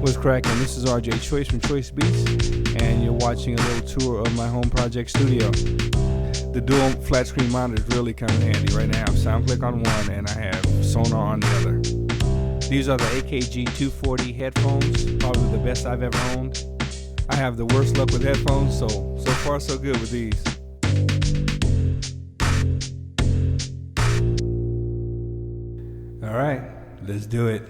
What's cracking? This is RJ.CHOICE from C.H.O.I.C.E.Beats, and you're watching a little tour of my home project studio. The dual flat screen monitor is really kind of handy. Right now I have SoundClick on one and I have Sonar on the other. These are the AKG 240 headphones, probably the best I've ever owned. I have the worst luck with headphones, so far so good with these. Alright, let's do it.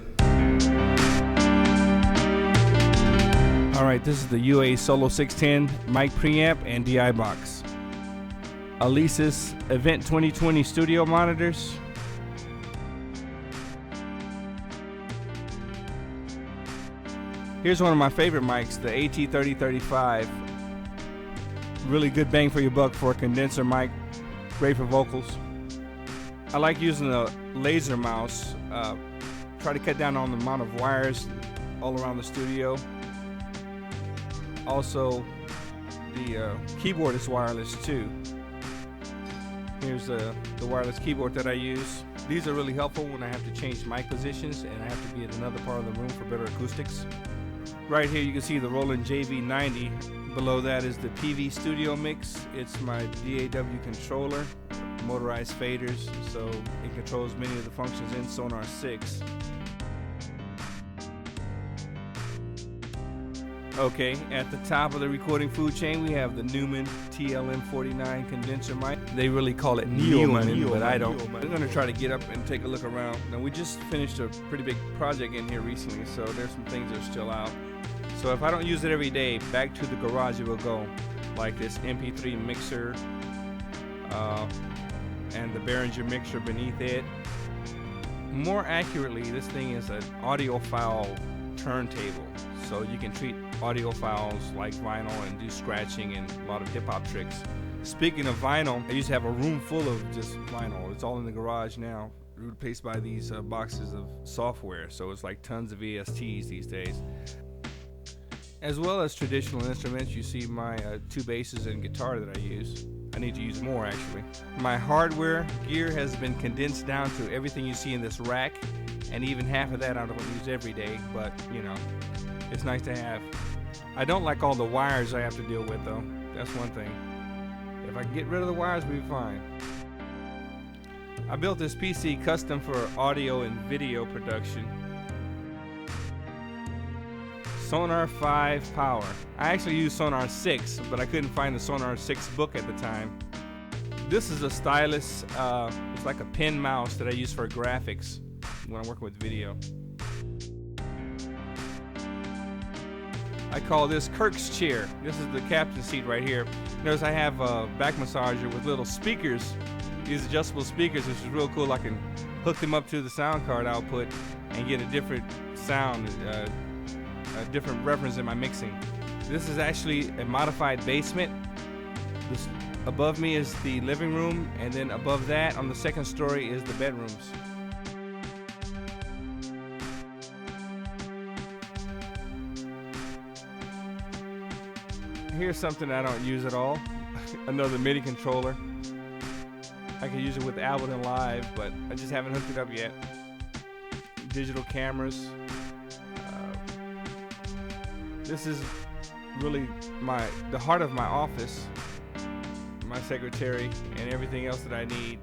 Alright, this is the UA Solo 610 mic preamp and DI box. Alesis Event 2020 studio monitors. Here's one of my favorite mics, the AT3035. Really good bang for your buck for a condenser mic, great for vocals. I like using a laser mouse, try to cut down on the amount of wires all around the studio. Also, the keyboard is wireless too. Here's the wireless keyboard that I use. These are really helpful when I have to change mic positions and I have to be in another part of the room for better acoustics. Right here you can see the Roland JV90. Below that is the PV Studio Mix. It's my DAW controller, motorized faders, so it controls many of the functions in Sonar 6. Okay, at the top of the recording food chain we have the Neumann TLM49 condenser mic. They really call it Neumann, but I don't. I'm going to try to get up and take a look around. Now we just finished a pretty big project in here recently, so there's some things that are still out. So if I don't use it every day, back to the garage it will go. Like this MP3 mixer and the Behringer mixer beneath it. More accurately, this thing is an audiophile turntable. So you can treat audiophiles like vinyl and do scratching and a lot of hip-hop tricks. Speaking of vinyl, I used to have a room full of just vinyl. It's all in the garage now, replaced by these boxes of software. So it's like tons of VSTs these days. As well as traditional instruments, you see my two basses and guitar that I use. I need to use more actually. My hardware gear has been condensed down to everything you see in this rack, and even half of that I don't use every day, but you know, it's nice to have. I don't like all the wires I have to deal with though. That's one thing. If I can get rid of the wires, we'll be fine. I built this PC custom for audio and video production. Sonar 5 power. I actually used Sonar 6, but I couldn't find the Sonar 6 book at the time. This is a stylus. It's like a pen mouse that I use for graphics when I'm working with video. I call this Kirk's chair. This is the captain's seat right here. Notice I have a back massager with little speakers, these adjustable speakers, which is real cool. I can hook them up to the sound card output and get a different sound, a different reference in my mixing. This is actually a modified basement. This above me is the living room, and then above that on the second story is the bedrooms. Here's something I don't use at all. Another MIDI controller. I could use it with Ableton Live, but I just haven't hooked it up yet. Digital cameras. This is really the heart of my office, my secretary, and everything else that I need.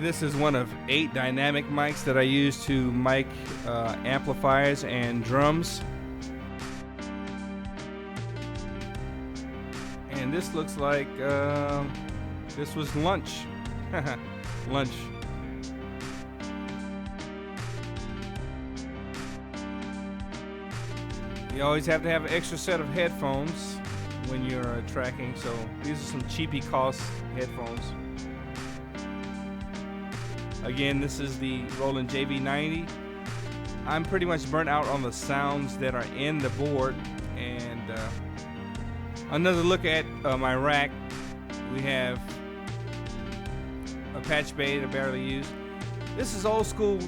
This is one of 8 dynamic mics that I use to mic amplifiers and drums. And this looks like this was lunch. Lunch. You always have to have an extra set of headphones when you're tracking, so these are some cheapy-cost headphones. Again, this is the Roland JV90. I'm pretty much burnt out on the sounds that are in the board. And another look at my rack. We have a patch bay that I barely use. This is old school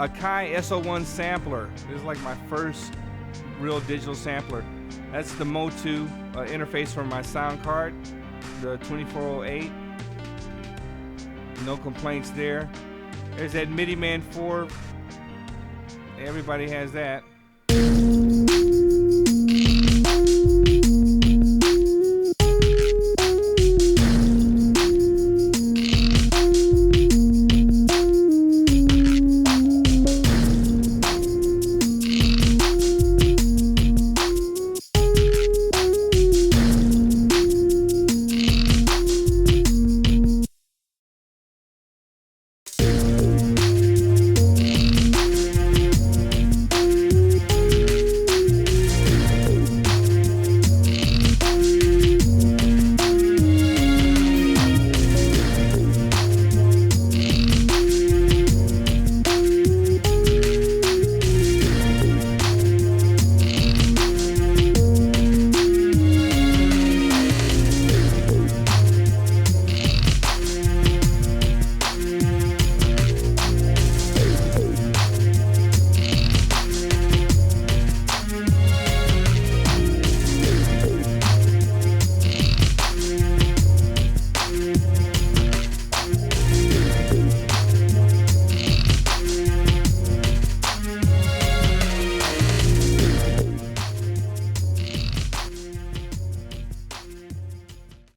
Akai SO1 sampler. This is like my first real digital sampler. That's the Mo2 interface for my sound card, the 2408. No complaints there. There's that MIDI Man 4. Everybody has that.